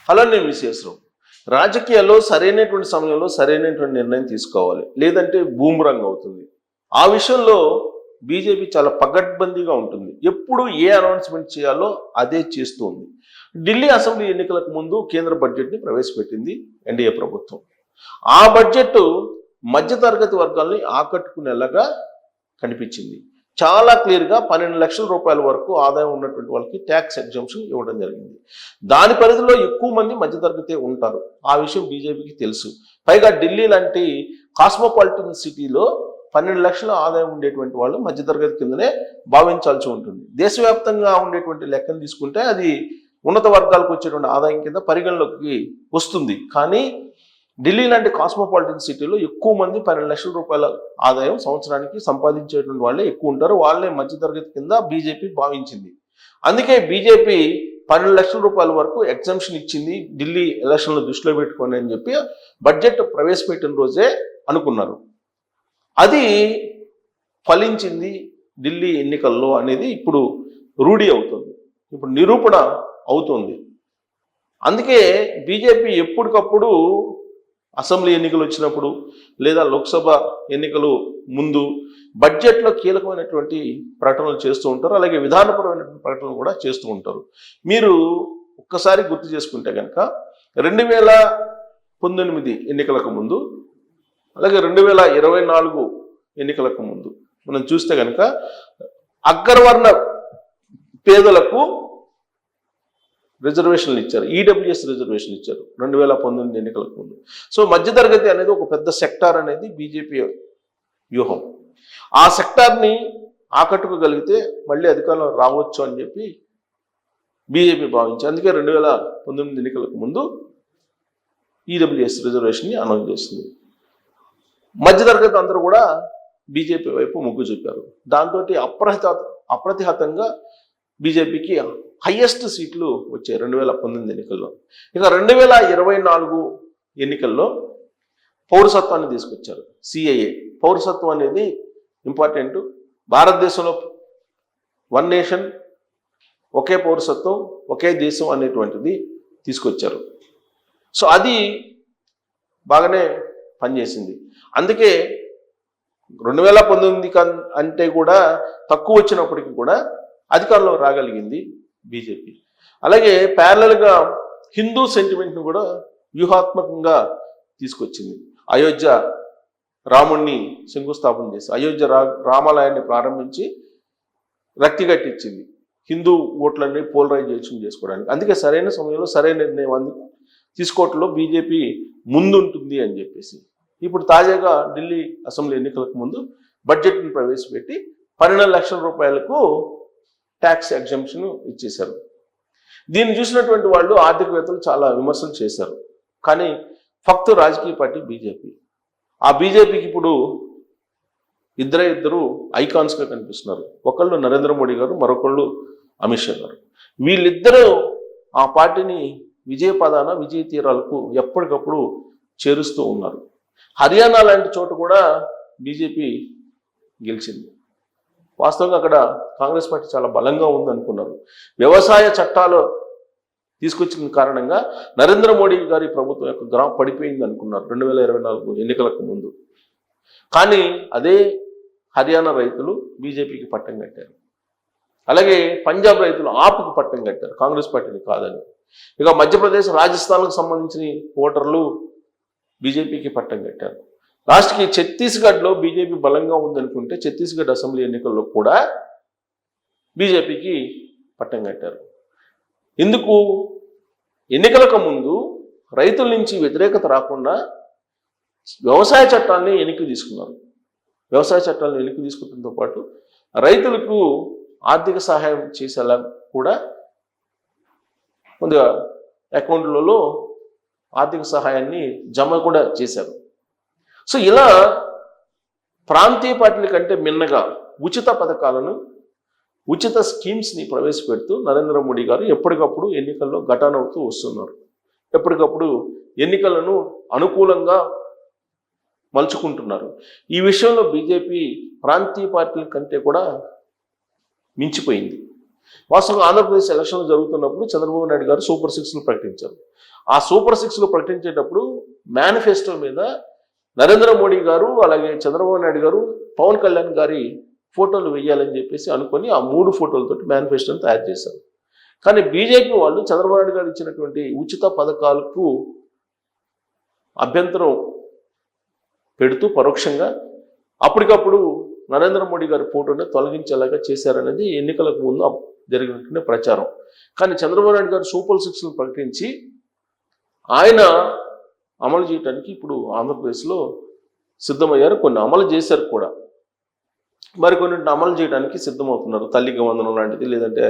అలా నేను విశేషం రాజకీయాల్లో సరైనటువంటి సమయంలో సరైనటువంటి నిర్ణయం తీసుకోవాలి, లేదంటే బూమరంగ్ అవుతుంది. ఆ విషయంలో బీజేపీ చాలా పకడ్బందీగా ఉంటుంది. ఎప్పుడు ఏ అనౌన్స్మెంట్ చేయాలో అదే చేస్తూ ఉంది. ఢిల్లీ అసెంబ్లీ ఎన్నికలకు ముందు కేంద్ర బడ్జెట్ని ప్రవేశపెట్టింది ఎన్డీఏ ప్రభుత్వం. ఆ బడ్జెట్ మధ్యతరగతి వర్గాల్ని ఆకట్టుకునేలాగా కనిపించింది. చాలా క్లియర్గా 12 లక్షల రూపాయల వరకు ఆదాయం ఉన్నటువంటి వాళ్ళకి ట్యాక్స్ ఎగ్జంప్షన్ ఇవ్వడం జరిగింది. దాని పరిధిలో ఎక్కువ మంది మధ్యతరగతి ఉంటారు. ఆ విషయం బీజేపీకి తెలుసు. పైగా ఢిల్లీ లాంటి కాస్మోపాలిటన్ సిటీలో 12 లక్షల ఆదాయం ఉండేటువంటి వాళ్ళు మధ్యతరగతి కిందనే భావించాల్సి ఉంటుంది. దేశవ్యాప్తంగా ఉండేటువంటి లెక్కను తీసుకుంటే అది ఉన్నత వర్గాలకు వచ్చేటువంటి ఆదాయం కింద పరిగణలోకి వస్తుంది. కానీ ఢిల్లీ లాంటి కాస్మోపాలిటన్ సిటీలో ఎక్కువ మంది 12 లక్షల రూపాయల ఆదాయం సంవత్సరానికి సంపాదించేటువంటి వాళ్ళే ఎక్కువ ఉంటారు. వాళ్ళే మధ్యతరగతి కింద బీజేపీ భావించింది. అందుకే బీజేపీ 12 లక్షల రూపాయల వరకు ఎగ్జంప్షన్ ఇచ్చింది ఢిల్లీ ఎలక్షన్లు దృష్టిలో పెట్టుకొని అని చెప్పి బడ్జెట్ ప్రవేశపెట్టిన రోజే అనుకున్నారు. అది ఫలించింది ఢిల్లీ ఎన్నికల్లో అనేది ఇప్పుడు రూఢి అవుతుంది, ఇప్పుడు నిరూపణ అవుతుంది. అందుకే బీజేపీ ఎప్పటికప్పుడు అసెంబ్లీ ఎన్నికలు వచ్చినప్పుడు లేదా లోక్సభ ఎన్నికలు ముందు బడ్జెట్లో కీలకమైనటువంటి ప్రకటనలు చేస్తూ ఉంటారు. అలాగే విధానపరమైనటువంటి ప్రకటనలు కూడా చేస్తూ ఉంటారు. మీరు ఒక్కసారి గుర్తు చేసుకుంటే కనుక 2019 ఎన్నికలకు ముందు అలాగే 2024 ఎన్నికలకు ముందు మనం చూస్తే కనుక అగ్రవర్ణ పేదలకు రిజర్వేషన్లు ఇచ్చారు, ఈడబ్ల్యూఎస్ రిజర్వేషన్ ఇచ్చారు 2019 ఎన్నికలకు ముందు. సో మధ్యతరగతి అనేది ఒక పెద్ద సెక్టార్ అనేది బీజేపీ వ్యూహం. ఆ సెక్టార్ని ఆకట్టుకోగలిగితే మళ్ళీ అధికారంలో రావచ్చు అని చెప్పి బీజేపీ భావించి అందుకే 2019 ఎన్నికలకు ముందు ఈడబ్ల్యూఎస్ రిజర్వేషన్ని అనౌన్స్ చేసింది. మధ్యతరగతి అందరూ కూడా బీజేపీ వైపు మొగ్గు చూపారు. దాంతో అప్రతిహతంగా బీజేపీకి హైయెస్ట్ సీట్లు వచ్చాయి 2019 ఎన్నికల్లో. ఇక 2024 ఎన్నికల్లో పౌరసత్వాన్ని తీసుకొచ్చారు, సిఏఏ. పౌరసత్వం అనేది ఇంపార్టెంట్. భారతదేశంలో వన్ నేషన్ ఒకే పౌరసత్వం ఒకే దేశం అనేటువంటిది తీసుకొచ్చారు. సో అది బాగానే పనిచేసింది. అందుకే 2019 అంటే కూడా తక్కువ వచ్చినప్పటికీ కూడా అధికారంలో రాగలిగింది బీజేపీ. అలాగే ప్యారలల్గా హిందూ సెంటిమెంట్ను కూడా వ్యూహాత్మకంగా తీసుకొచ్చింది. అయోధ్య రాముణ్ణి శంకుస్థాపన చేసి అయోధ్య రామాలయాన్ని ప్రారంభించి రక్తి కట్టించింది హిందూ ఓట్లన్నీ పోలరైజేషన్ చేసుకోవడానికి. అందుకే సరైన సమయంలో సరైన నిర్ణయం తీసుకోవటంలో బీజేపీ ముందుంటుంది అని చెప్పేసి ఇప్పుడు తాజాగా ఢిల్లీ అసెంబ్లీ ఎన్నికలకు ముందు బడ్జెట్ని ప్రవేశపెట్టి 12 లక్షల రూపాయలకు ట్యాక్స్ ఎగ్జంప్షన్ ఇచ్చేశారు. దీన్ని చూసినటువంటి వాళ్ళు ఆర్థికవేత్తలు చాలా విమర్శలు చేశారు. కానీ ఫక్తు రాజకీయ పార్టీ బీజేపీ. ఆ బీజేపీకి ఇప్పుడు ఇద్దరు ఐకాన్స్గా కనిపిస్తున్నారు. ఒకళ్ళు నరేంద్ర మోడీ గారు, మరొకళ్ళు అమిత్ షా గారు. వీళ్ళిద్దరూ ఆ పార్టీని విజయ తీరాలకు ఎప్పటికప్పుడు చేరుస్తూ ఉన్నారు. హర్యానా లాంటి చోట కూడా బీజేపీ గెలిచింది. వాస్తవంగా అక్కడ కాంగ్రెస్ పార్టీ చాలా బలంగా ఉందనుకున్నారు. వ్యవసాయ చట్టాలు తీసుకొచ్చిన కారణంగా నరేంద్ర మోడీ గారి ప్రభుత్వం యొక్క గ్రాఫ్ పడిపోయింది అనుకున్నారు 2024 ఎన్నికలకు ముందు. కానీ అదే హర్యానా రైతులు బీజేపీకి పట్టం కట్టారు. అలాగే పంజాబ్ రైతులు ఆప్కు పట్టం కట్టారు, కాంగ్రెస్ పార్టీని కాదని. ఇక మధ్యప్రదేశ్, రాజస్థాన్కు సంబంధించిన ఓటర్లు బీజేపీకి పట్టం కట్టారు. లాస్ట్కి ఛత్తీస్గఢ్లో బీజేపీ బలంగా ఉందనుకుంటే ఛత్తీస్గఢ్ అసెంబ్లీ ఎన్నికల్లో కూడా బీజేపీకి పట్టం కట్టారు. ఎందుకు? ఎన్నికలకు ముందు రైతుల నుంచి వ్యతిరేకత రాకుండా వ్యవసాయ చట్టాన్ని వెనక్కి తీసుకున్నారు. వ్యవసాయ చట్టాలను వెనక్కి తీసుకోవడంతో పాటు రైతులకు ఆర్థిక సహాయం చేసేలా కూడా ముందుగా అకౌంట్లలో ఆర్థిక సహాయాన్ని జమ కూడా చేశారు. సో ఇలా ప్రాంతీయ పార్టీల కంటే మిన్నగా ఉచిత పథకాలను, ఉచిత స్కీమ్స్ని ప్రవేశపెడుతూ నరేంద్ర మోడీ గారు ఎప్పటికప్పుడు ఎన్నికల్లో ఘటనవుతూ వస్తున్నారు. ఎప్పటికప్పుడు ఎన్నికలను అనుకూలంగా మలుచుకుంటున్నారు. ఈ విషయంలో బీజేపీ ప్రాంతీయ పార్టీల కంటే కూడా మించిపోయింది. వాస్తవంగా ఆంధ్రప్రదేశ్ ఎలక్షన్లు జరుగుతున్నప్పుడు చంద్రబాబు నాయుడు గారు సూపర్ సిక్స్లు ప్రకటించారు. ఆ సూపర్ సిక్స్లు ప్రకటించేటప్పుడు మేనిఫెస్టో మీద నరేంద్ర మోడీ గారు అలాగే చంద్రబాబు నాయుడు గారు పవన్ కళ్యాణ్ గారి ఫోటోలు వేయాలని చెప్పేసి అనుకొని ఆ 3 ఫోటోలతోటి మేనిఫెస్టోని తయారు చేశారు. కానీ బీజేపీ వాళ్ళు చంద్రబాబు నాయుడు గారు ఇచ్చినటువంటి ఉచిత పథకాలకు అభ్యంతరం పెడుతూ పరోక్షంగా అప్పటికప్పుడు నరేంద్ర మోడీ గారి ఫోటోని తొలగించేలాగా చేశారనేది ఎన్నికలకు ముందు జరిగినటువంటి ప్రచారం. కానీ చంద్రబాబు నాయుడు గారు సూపర్ సిక్స్ను ప్రకటించి ఆయన అమలు చేయడానికి ఇప్పుడు ఆంధ్రప్రదేశ్లో సిద్ధమయ్యారు. కొన్ని అమలు చేశారు కూడా, మరికొన్నింటిని అమలు చేయడానికి సిద్ధమవుతున్నారు. తల్లికి వందనం లాంటిది, లేదంటే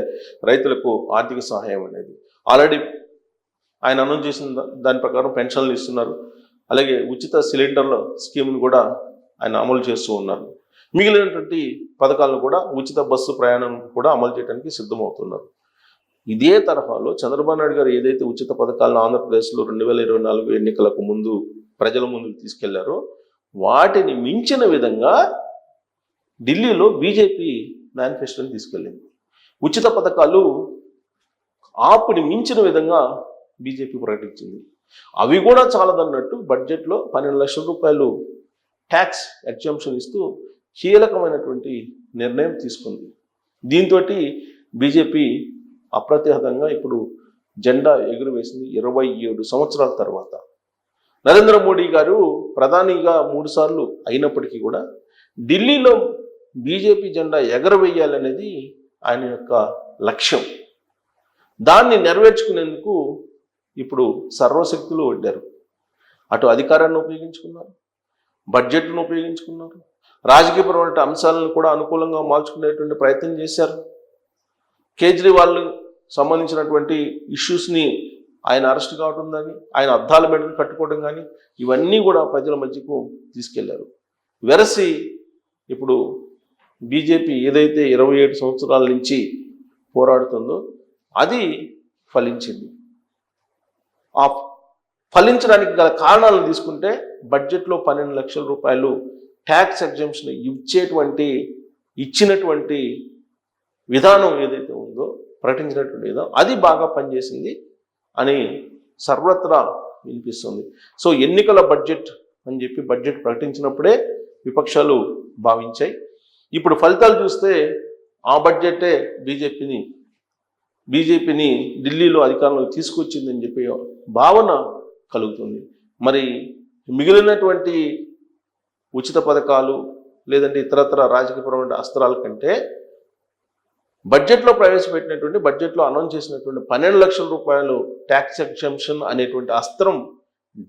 రైతులకు ఆర్థిక సహాయం అనేది ఆల్రెడీ ఆయన అనౌన్స్ చేసిన దాని ప్రకారం పెన్షన్లు ఇస్తున్నారు. అలాగే ఉచిత సిలిండర్ల స్కీమ్ను కూడా ఆయన అమలు చేస్తూ ఉన్నారు. మిగిలినటువంటి పథకాలను కూడా ఉచిత బస్సు ప్రయాణం కూడా అమలు చేయడానికి సిద్ధమవుతున్నారు. ఇదే తరహాలో చంద్రబాబు నాయుడు గారు ఏదైతే ఉచిత పథకాలను ఆంధ్రప్రదేశ్లో 2024 ఎన్నికలకు ముందు ప్రజల ముందుకు తీసుకెళ్లారో వాటిని మించిన విధంగా ఢిల్లీలో బీజేపీ మేనిఫెస్టోని తీసుకెళ్ళింది. ఉచిత పథకాలు ఆపుని మించిన విధంగా బీజేపీ ప్రకటించింది. అవి కూడా చాలదన్నట్టు బడ్జెట్లో 12 లక్షల రూపాయలు ట్యాక్స్ ఎగ్జంప్షన్ ఇస్తూ కీలకమైనటువంటి నిర్ణయం తీసుకుంది. దీంతో బీజేపీ అప్రతిహతంగా ఇప్పుడు జెండా ఎగురవేసింది 27 సంవత్సరాల తర్వాత. నరేంద్ర మోడీ గారు ప్రధానిగా 3 సార్లు అయినప్పటికీ కూడా ఢిల్లీలో బీజేపీ జెండా ఎగరవేయాలనేది ఆయన యొక్క లక్ష్యం. దాన్ని నెరవేర్చుకునేందుకు ఇప్పుడు సర్వశక్తులు ఒడ్డారు. అటు అధికారాన్ని ఉపయోగించుకున్నారు, బడ్జెట్ను ఉపయోగించుకున్నారు, రాజకీయపరమైన అంశాలను కూడా అనుకూలంగా మార్చుకునేటువంటి ప్రయత్నం చేశారు. కేజ్రీవాల్ సంబంధించినటువంటి ఇష్యూస్ని ఆయన అరెస్ట్ కావడం కానీ, ఆయన అద్దాల మెడకు కట్టుకోవడం కానీ, ఇవన్నీ కూడా ప్రజల మధ్యకు తీసుకెళ్లారు. వెరసి ఇప్పుడు బీజేపీ ఏదైతే 27 సంవత్సరాల నుంచి పోరాడుతుందో అది ఫలించింది. ఆ ఫలించడానికి గల కారణాలను తీసుకుంటే బడ్జెట్లో 12 లక్షల రూపాయలు ట్యాక్స్ ఎగ్జంప్షన్ ఇచ్చినటువంటి విధానం ఏదైతే ఉందో, ప్రకటించినటువంటి విధానం అది బాగా పనిచేసింది అని సర్వత్రా వినిపిస్తుంది. సో ఎన్నికల బడ్జెట్ అని చెప్పి బడ్జెట్ ప్రకటించినప్పుడే విపక్షాలు భావించాయి. ఇప్పుడు ఫలితాలు చూస్తే ఆ బడ్జెటే బీజేపీని ఢిల్లీలో అధికారంలోకి తీసుకొచ్చిందని చెప్పి భావన కలుగుతుంది. మరి మిగిలినటువంటి ఉచిత పథకాలు లేదంటే ఇతరత్ర రాజకీయపరమైన అస్త్రాల కంటే బడ్జెట్లో ప్రవేశపెట్టినటువంటి బడ్జెట్లో అనౌన్స్ చేసినటువంటి 12 లక్షల రూపాయలు ట్యాక్స్ ఎగ్జంప్షన్ అనేటువంటి అస్త్రం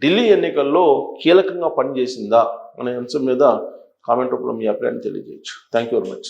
ఢిల్లీ ఎన్నికల్లో కీలకంగా పనిచేసిందా అనే అంశం మీద కామెంట్ రూపంలో మీ అభిప్రాయాన్ని తెలియజేయచ్చు. Thank you very much.